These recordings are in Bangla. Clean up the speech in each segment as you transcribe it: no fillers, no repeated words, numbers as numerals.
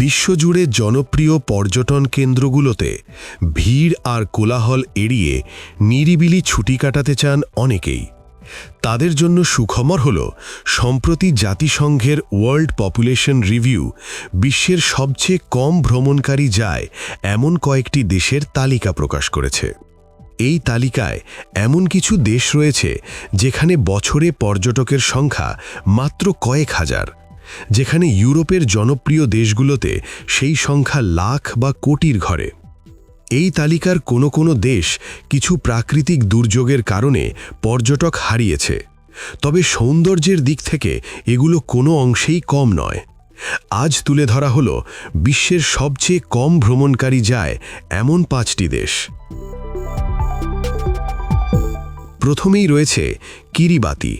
বিশ্বজুড়ে জনপ্রিয় পর্যটন কেন্দ্রগুলোতে ভিড় আর কোলাহল এড়িয়ে নিরিবিলি ছুটি কাটাতে চান অনেকেই। তাদের জন্য সুখবর হল, সম্প্রতি জাতিসংঘের ওয়ার্ল্ড পপুলেশন রিভিউ বিশ্বের সবচেয়ে কম ভ্রমণকারী যায় এমন কয়েকটি দেশের তালিকা প্রকাশ করেছে। এই তালিকায় এমন কিছু দেশ রয়েছে যেখানে বছরে পর্যটকের সংখ্যা মাত্র কয়েক হাজার, যেখানে ইউরোপের জনপ্রিয় দেশগুলোতে সেই সংখ্যা লাখ বা কোটির ঘরে। এই তালিকার কোনো কোনো দেশ কিছু প্রাকৃতিক দুর্যোগের কারণে পর্যটক হারিয়েছে, তবে সৌন্দর্যের দিক থেকে এগুলো কোনো অংশেই কম নয়। আজ তুলে ধরা হলো বিশ্বের সবচেয়ে কম ভ্রমণকারী যায় এমন 5টি দেশ। প্রথমেই রয়েছে কিরিবাতি।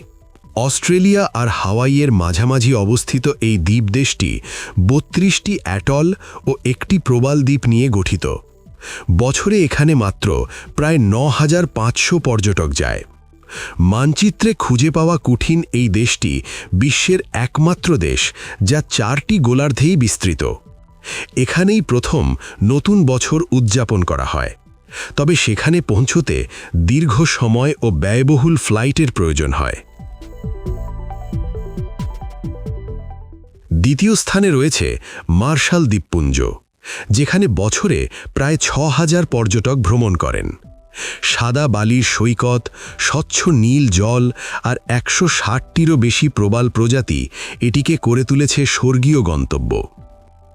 অস্ট্রেলিয়া আর হাওয়াইয়ের মাঝামাঝি অবস্থিত এই দ্বীপ দেশটি 32টি অ্যাটল ও একটি প্রবাল দ্বীপ নিয়ে গঠিত। বছরে এখানে মাত্র প্রায় ৯,৫০০ পর্যটক যায়। মানচিত্রে খুঁজে পাওয়া কঠিন এই দেশটি বিশ্বের একমাত্র দেশ যা 4টি গোলার্ধেই বিস্তৃত। এখানেই প্রথম নতুন বছর উদযাপন করা হয়, তবে সেখানে পৌঁছতে দীর্ঘ সময় ও ব্যয়বহুল ফ্লাইটের প্রয়োজন হয়। দ্বিতীয় স্থানে রয়েছে মার্শাল দ্বীপপুঞ্জ, যেখানে বছরে প্রায় ৬,০০০ পর্যটক ভ্রমণ করেন। সাদা বালির সৈকত, স্বচ্ছ নীল জল আর ১৬০টিরও বেশি প্রবাল প্রজাতি এটিকে করে তুলেছে স্বর্গীয় গন্তব্য।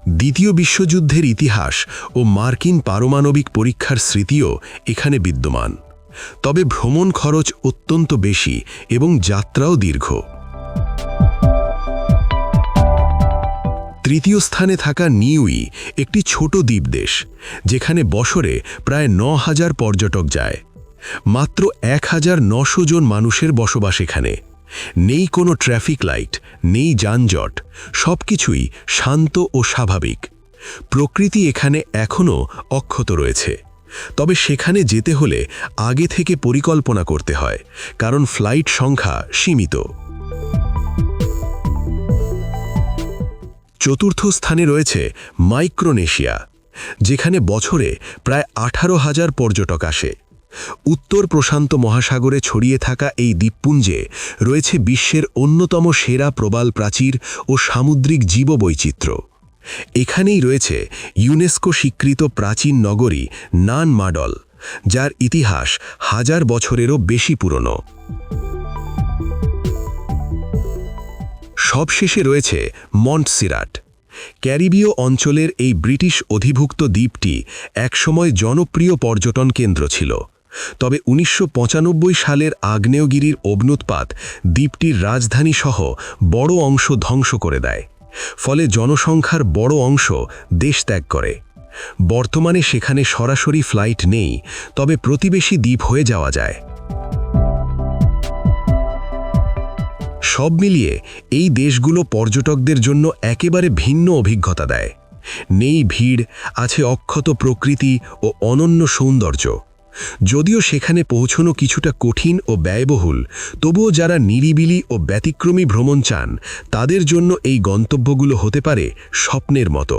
দ্বিতীয় বিশ্বযুদ্ধের ইতিহাস ও মার্কিন পারমাণবিক পরীক্ষার স্মৃতিও এখানে বিদ্যমান, তবে ভ্রমণ খরচ অত্যন্ত বেশি এবং যাত্রাও দীর্ঘ। তৃতীয় স্থানে থাকা নিউই একটি ছোট দ্বীপ দেশ, যেখানে বছরে প্রায় ৯,০০০ পর্যটক যায়। মাত্র ১,৯০০ জন মানুষের বসবাস এখানে। নেই কোনো ট্রাফিক লাইট, নেই যানজট, সবকিছুই শান্ত ও স্বাভাবিক। প্রকৃতি এখানে এখনও অক্ষত রয়েছে, তবে সেখানে যেতে হলে আগে থেকে পরিকল্পনা করতে হয়, কারণ ফ্লাইট সংখ্যা সীমিত। চতুর্থ স্থানে রয়েছে মাইক্রোনেশিয়া, যেখানে বছরে প্রায় ১৮,০০০ পর্যটক আসে। উত্তর প্রশান্ত মহাসাগরে ছড়িয়ে থাকা এই দ্বীপপুঞ্জে রয়েছে বিশ্বের অন্যতম সেরা প্রবাল প্রাচীর ও সামুদ্রিক জীববৈচিত্র্য। এখানেই রয়েছে ইউনেস্কো স্বীকৃত প্রাচীন নগরী নান মাডল, যার ইতিহাস ১০০০ বছরেরও বেশি পুরনো। সবশেষে রয়েছে মন্টসেরাট। ক্যারিবীয় অঞ্চলের এই ব্রিটিশ অধিভুক্ত দ্বীপটি একসময় জনপ্রিয় পর্যটন কেন্দ্র ছিল, তবে ১৯৯৫ সালের আগ্নেয়গিরির অগ্ন্যুৎপাত দ্বীপটির রাজধানী সহ বড় অংশ ধ্বংস করে দেয়, ফলে জনসংখ্যার বড় অংশ দেশ ত্যাগ করে। বর্তমানে সেখানে সরাসরি ফ্লাইট নেই, তবে প্রতিবেশী দ্বীপ হয়ে যাওয়া যায়। সব মিলিয়ে এই দেশগুলো পর্যটকদের জন্য একেবারে ভিন্ন অভিজ্ঞতা দেয়। নেই ভিড়, আছে অক্ষত প্রকৃতি ও অনন্য সৌন্দর্য। যদিও সেখানে পৌঁছানো কিছুটা কঠিন ও ব্যয়বহুল, তবুও যারা নিরিবিলি ও ব্যতিক্রমী ভ্রমণ চান, তাদের জন্য এই গন্তব্যগুলো হতে পারে স্বপ্নের মতো।